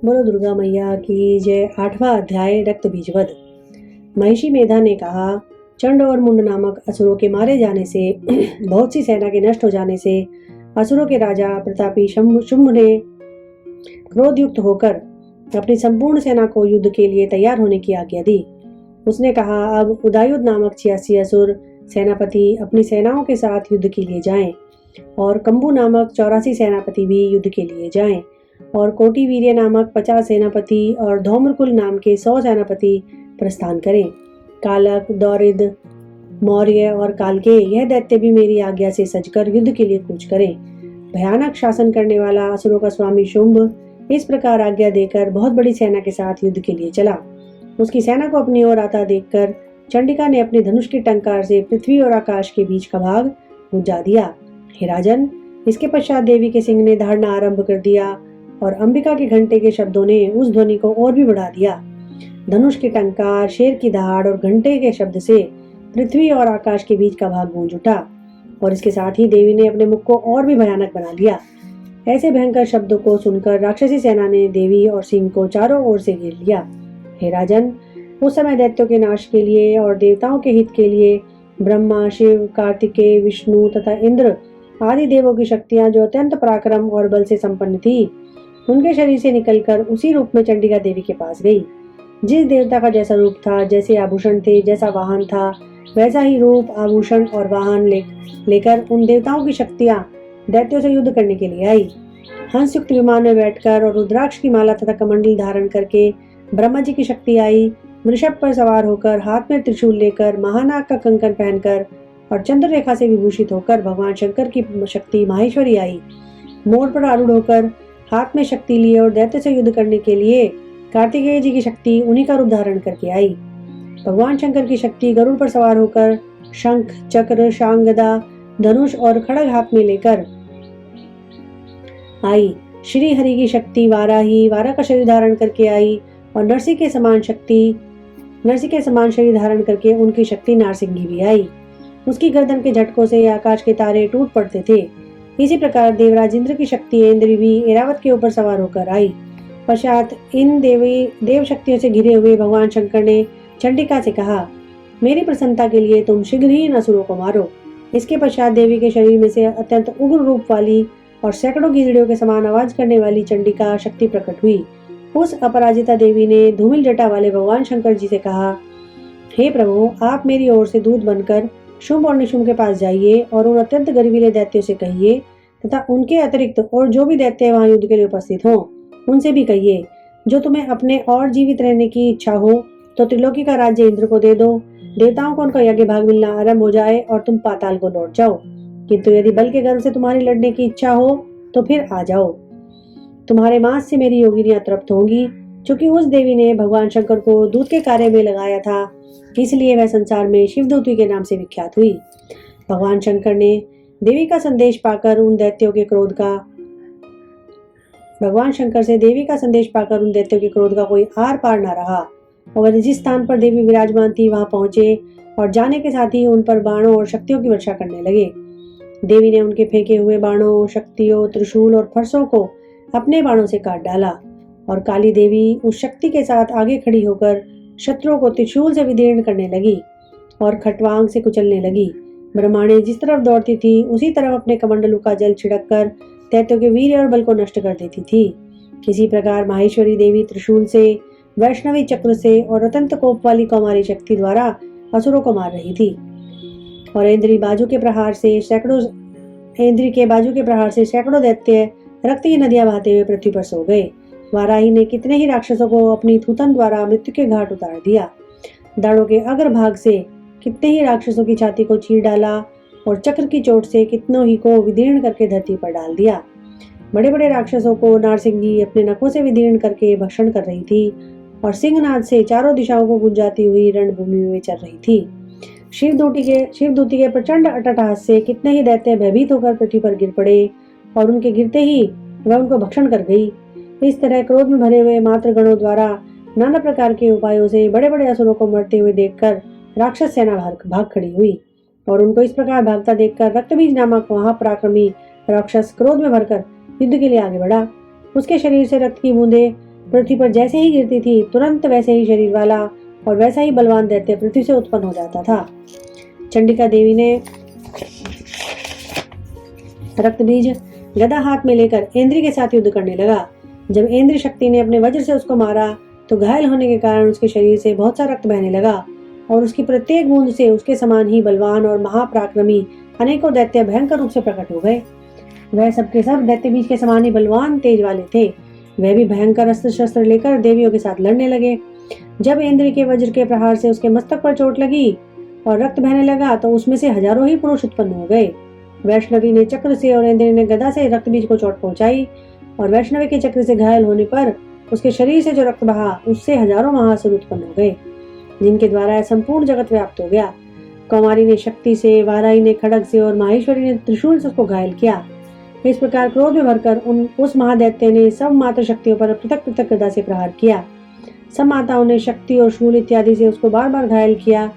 बोलो दुर्गा मैया की जय। 8वां अध्याय रक्त बीजवध। महिषी मेधा ने कहा, चंड और मुंड नामक असुरों के मारे जाने से बहुत सी सेना के नष्ट हो जाने से असुरों के राजा प्रतापी शुंभ ने क्रोधयुक्त होकर अपनी संपूर्ण सेना को युद्ध के लिए तैयार होने की आज्ञा दी। उसने कहा, अब उदायुध नामक 86 असुर सेनापति अपनी सेनाओं के साथ युद्ध के लिए जाएं और कंबु नामक 84 सेनापति भी युद्ध के लिए जाएं और कोटि वीर्य नामक 50 सेनापति और धौम्रकुल नाम के 100 सेनापति प्रस्थान करें। कालक, दौरिद, मौर्य और कालके यह दैत्य भी मेरी आज्ञा से सजकर युद्ध के लिए कूच करें। भयानक शासन करने वाला असुरों का स्वामी शुंभ इस प्रकार आज्ञा देकर बहुत बड़ी सेना के साथ युद्ध के लिए चला। उसकी सेना को अपनी ओर आता देखकर चंडिका ने अपने धनुष की टंकार से पृथ्वी और आकाश के बीच का भाग बुझा दिया। हे राजन, इसके पश्चात देवी के सिंह ने दहाड़ना आरंभ कर दिया और अंबिका के घंटे के शब्दों ने उस ध्वनि को और भी बढ़ा दिया। धनुष की टंकार, शेर की दहाड़ और घंटे के शब्द से पृथ्वी और आकाश के बीच का भाग गूंज उठा और इसके साथ ही देवी ने अपने मुख को और भी भयानक बना लिया। ऐसे भयंकर शब्दों को सुनकर राक्षसी सेना ने देवी और सिंह को चारों ओर से घेर लिया। हे राजन, उस समय दैत्यों के नाश के लिए और देवताओं के हित के लिए ब्रह्मा, शिव, कार्तिकेय, विष्णु तथा इंद्र आदि देवों की शक्तियां जो अत्यंत पराक्रम और बल से संपन्न थी, उनके शरीर से निकलकर उसी रूप में चंडिका देवी के पास गई। जिस देवता का जैसा रूप था, जैसे आभूषण थे, जैसा वाहन था, वैसा ही रूप, आभूषण और वाहन लेकर उन देवताओं की शक्तियां दैत्यों से युद्ध करने के लिए आई। हंस युक्त विमान में बैठकर और रुद्राक्ष की माला तथा कमंडल धारण करके ब्रह्मा जी की शक्ति आई। वृषभ पर सवार होकर, हाथ में त्रिशूल लेकर, महानाग का कंकन पहनकर और चंद्र रेखा से विभूषित होकर भगवान शंकर की शक्ति माहेश्वरी आई। मोर पर आरूढ़ होकर हाथ में शक्ति लिए और दैत्य से युद्ध करने के लिए कार्तिकेय जी की शक्ति उन्हीं का रूप धारण करके आई। भगवान शंकर की शक्ति गरुड़ पर सवार होकर शंख, चक्र, शांगदा, धनुष और खड़ग हाथ में लेकर आई। श्री हरि की शक्ति वाराही वारा का शरीर धारण करके आई और नरसिंह के समान शरीर धारण करके उनकी शक्ति नारसिंगी भी आई। उसकी गर्दन के झटकों से आकाश के तारे टूट पड़ते थे। इसी प्रकार देवराज इंद्र की शक्ति इंद्र भी ऐरावत के ऊपर सवार होकर आई। पश्चात इन देव शक्तियों से घिरे हुए भगवान शंकर ने चंडिका से कहा, मेरी प्रसन्नता के लिए तुम शीघ्र ही इन असुरों को मारो। इसके पश्चात देवी के शरीर में से अत्यंत उग्र रूप वाली और सैकड़ों गीदड़ियों के समान आवाज करने वाली चंडिका शक्ति प्रकट हुई। उस अपराजिता देवी ने धूमिल जटा वाले भगवान शंकर जी से कहा, हे प्रभु, आप मेरी ओर से दूत बनकर शुंभ और निशुंभ के पास जाइए और उन अत्यंत गर्वीले दैत्यों से कहिए तथा उनके अतिरिक्त और जो भी दैत्य वहां युद्ध के लिए उपस्थित हों, उनसे भी कहिए, जो तुम्हें अपने और जीवित रहने की इच्छा हो तो त्रिलोकी का राज्य इंद्र को दे दो। देवताओं को उनका यज्ञ भाग मिलना आरंभ हो जाए और तुम पाताल को लौट जाओ। किंतु यदि बल के गर्व से तुम्हारी लड़ने की इच्छा हो तो फिर आ जाओ। तुम्हारे मांस से मेरी योगिनियां तृप्त होंगी। चूंकि उस देवी ने भगवान शंकर को दूत के कार्य में लगाया था, इसलिए वह संसार में शिवदूती के नाम से विख्यात हुई। भगवान शंकर ने देवी का संदेश पाकर उन दैत्यों के क्रोध का कोई आर पार न रहा और जिस स्थान पर देवी विराजमान थी वहां पहुंचे और जाने के साथ ही उन पर बाणों और शक्तियों की वर्षा करने लगे। देवी ने उनके फेंके हुए बाणों, शक्तियों, त्रिशूल और फरसों को अपने बाणों से काट डाला और काली देवी उस शक्ति के साथ आगे खड़ी होकर शत्रुओं को त्रिशूल से विदीर्ण करने लगी और खटवांग से कुचलने लगी। ब्रह्माणी जिस तरफ दौड़ती थी उसी तरफ अपने कमंडलों का जल छिड़क कर दैत्यों के वीर्य और बल को नष्ट कर देती थी। इसी प्रकार माहेश्वरी देवी त्रिशूल से, वैष्णवी चक्र से और अत्यंत कोप वाली कौमारी शक्ति द्वारा असुरों को मार रही थी और इंद्र के बाजू के प्रहार से सैकड़ों दैत्य रक्त की नदियां बहाते हुए पृथ्वी पर सो गए। वाराही ने कितने ही राक्षसों को अपनी थूथन द्वारा मृत्यु के घाट उतार दिया। दाढ़ों के अग्रभाग से कितने ही राक्षसों की छाती को चीर डाला और चक्र की चोट से कितनों ही को विदीर्ण करके धरती पर डाल दिया। बड़े बड़े राक्षसों को नारसिंगी अपने नखों से विदीर्ण करके भक्षण कर रही थी और सिंहनाद से चारों दिशाओं को गुंजाती हुई रणभूमि में चल रही थी। शिवदूती के प्रचंड अट्टहास से कितने ही दैत्य भयभीत होकर पृथ्वी पर गिर पड़े और उनके गिरते ही वह उनको भक्षण कर गई। इस तरह क्रोध में भरे हुए मात्र गणों द्वारा नाना प्रकार के उपायों से बड़े बड़े असुरों को मरते हुए देखकर राक्षस सेना भाग खड़ी हुई और उनको इस प्रकार भागता देखकर रक्तबीज नामक महापराक्रमी राक्षस क्रोध में भरकर युद्ध के लिए आगे बढ़ा। उसके शरीर से रक्त की बूंदें पृथ्वी पर जैसे ही गिरती थी तुरंत वैसे ही शरीर वाला और वैसा ही बलवान दैत्य पृथ्वी से उत्पन्न हो जाता था। चंडिका देवी ने रक्त बीज गदा हाथ में लेकर इंद्र के साथ युद्ध करने लगा। जब इंद्र शक्ति ने अपने वज्र से उसको मारा तो घायल होने के कारण उसके शरीर से बहुत सा रक्त बहने लगा और उसकी प्रत्येक बूंद से उसके समान ही बलवान और महापराक्रमी अनेकों दैत्य भयंकर रूप से प्रकट हो गए। वह सबके सब दैत्य बीज के समान ही बलवान तेज वाले थे। वह भी भयंकर अस्त्र शस्त्र लेकर देवियों के साथ लड़ने लगे। जब इंद्र के वज्र के प्रहार से उसके मस्तक पर चोट लगी और रक्त बहने लगा तो उसमें से हजारों ही पुरुष उत्पन्न हो गए। वैष्णवी ने चक्र से और इंद्र ने गदा से रक्त बीज को चोट पहुंचाई और वैष्णवी के चक्र से घायल होने पर उसके शरीर से जो रक्त बहा उससे हजारों महासुर उत्पन्न हो गए, जिनके द्वारा संपूर्ण जगत व्याप्त हो गया। कौमारी ने शक्ति से, वाराही ने खड़ग से और माहेश्वरी ने त्रिशूल से उसको घायल किया। इस प्रकार क्रोध में भरकर उस महादैत्य ने सब मात्र शक्तियों पर पृथक पृथक गदा से प्रहार किया। सब माताओं ने शक्ति और शूल इत्यादि से उसको बार बार घायल किया।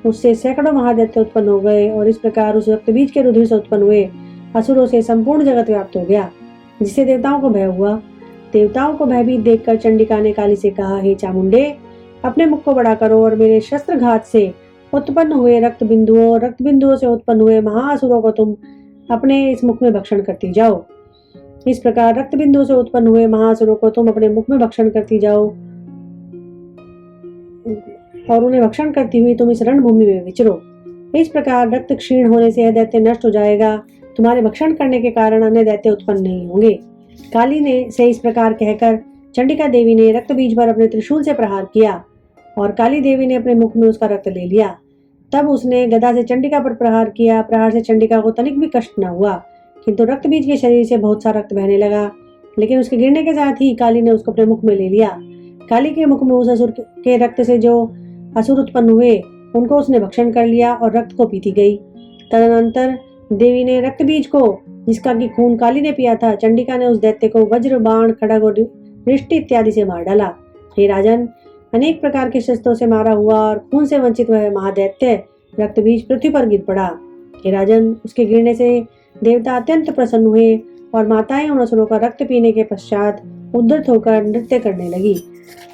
उससे सैकड़ों महादैत्य उत्पन्न हो गए और इस प्रकार उस रक्त बीज के रुधिर से उत्पन्न हुए असुरों से संपूर्ण जगत व्याप्त हो गया, जिससे देवताओं को भय हुआ। देवताओं को भयभीत देखकर चंडिका ने काली से कहा, हे चामुंडे, अपने मुख को बड़ा करो और मेरे शस्त्रघात से उत्पन्न हुए रक्त बिंदुओं से उत्पन्न हुए महाअसुरों को तुम अपने इस मुख में भक्षण करती जाओ। इस प्रकार रक्त बिंदुओं से उत्पन्न हुए महाअसुरों को तुम अपने मुख में भक्षण करती जाओ और उन्हें भक्षण करती हुई तुम इस रणभूमि में विचरो। इस प्रकार रक्त क्षीण होने से यह दैत्य नष्ट हो जाएगा। तुम्हारे भक्षण करने के कारण अन्य दैत्य उत्पन्न नहीं होंगे। काली ने से इस प्रकार कहकर चंडिका देवी ने रक्त बीज पर अपने त्रिशूल से प्रहार किया और काली देवी ने अपने मुख में उसका रक्त ले लिया। तब उसने गदा से चंडिका पर प्रहार किया। प्रहार से चंडिका को तनिक भी कष्ट न हुआ, किंतु रक्त बीज के शरीर से बहुत सा रक्त बहने लगा। लेकिन उसके गिरने के साथ ही काली ने उसको अपने मुख में ले लिया। काली के मुख में उस असुर के रक्त से जो असुर उत्पन्न हुए उनको उसने भक्षण कर लिया और रक्त को पीती गई। तदनंतर देवी ने रक्त बीज को, जिसका कि खून काली ने पिया था, चंडिका ने उस दैत्य को वज्र, बाण, खड़ग और दृष्टि इत्यादि से मार डाला। हे राजन, अनेक प्रकार के शस्त्रों से मारा हुआ और खून से वंचित वह महादैत्य रक्त बीज पृथ्वी पर गिर पड़ा। हे राजन, उसके गिरने से देवता अत्यंत प्रसन्न हुए और माताएं उन असुरों का रक्त पीने के पश्चात उद्धत होकर नृत्य करने लगी।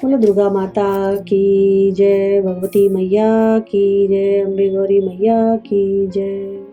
बोलो दुर्गा माता की जय, भगवती मैया की जय, अम्बे गौरी मैया की जय।